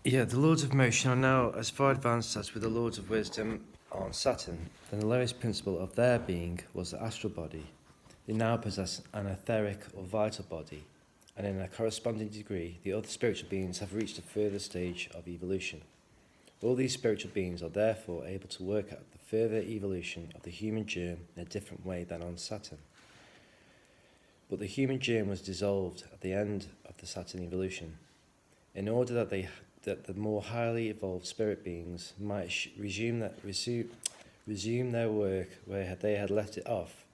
Yeah, the Lords of Motion are now as far advanced as with the Lords of Wisdom on Saturn. Then the lowest principle of their being was the astral body. They now possess an etheric or vital body, and in a corresponding degree, the other spiritual beings have reached a further stage of evolution. All these spiritual beings are therefore able to work out the further evolution of the human germ in a different way than on Saturn. But the human germ was dissolved at the end of the Saturn evolution, in order that the more highly evolved spirit beings might resume their work where they had left it off.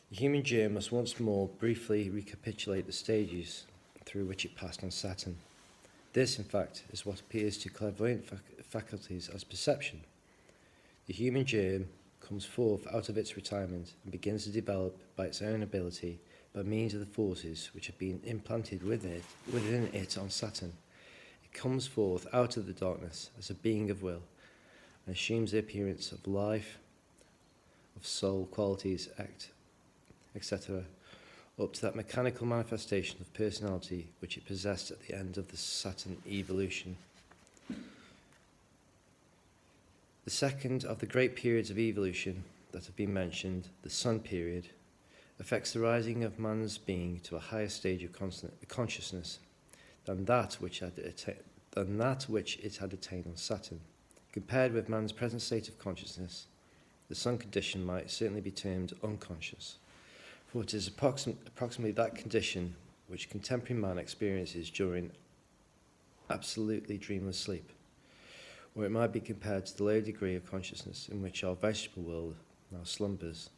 The human germ must once more briefly recapitulate the stages through which it passed on Saturn. This, in fact, is what appears to clairvoyant faculties as perception. The human germ comes forth out of its retirement and begins to develop by its own ability by means of the forces which have been implanted within it on Saturn. It comes forth out of the darkness as a being of will and assumes the appearance of life, of soul qualities, etc., up to that mechanical manifestation of personality which it possessed at the end of the Saturn evolution. The second of the great periods of evolution that have been mentioned, the Sun period, affects the rising of man's being to a higher stage of consciousness than that which it had attained on Saturn. Compared with man's present state of consciousness, the Sun condition might certainly be termed unconscious, for it is approximately that condition which contemporary man experiences during absolutely dreamless sleep, or it might be compared to the low degree of consciousness in which our vegetable world now slumbers.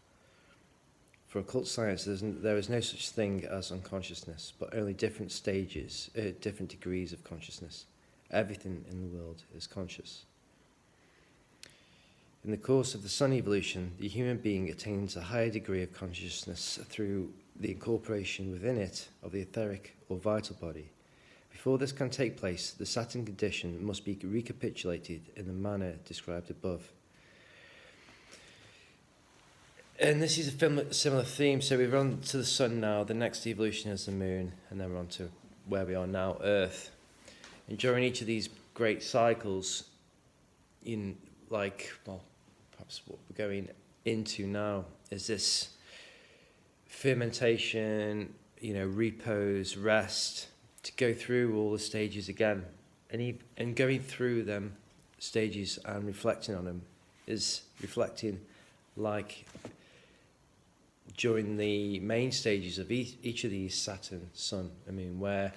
For occult science, there is no such thing as unconsciousness, but only different stages, different degrees of consciousness. Everything in the world is conscious. In the course of the Sun evolution, the human being attains a higher degree of consciousness through the incorporation within it of the etheric or vital body. Before this can take place, the Saturn condition must be recapitulated in the manner described above. And this is a similar theme, so we've run to the Sun now, the next evolution is the Moon, and then we're on to where we are now, Earth. And during each of these great cycles, perhaps what we're going into now is this fermentation, repose, rest, to go through all the stages again. And going through them stages and reflecting on them is reflecting like during the main stages of each of these Saturn, Sun, and Moon, where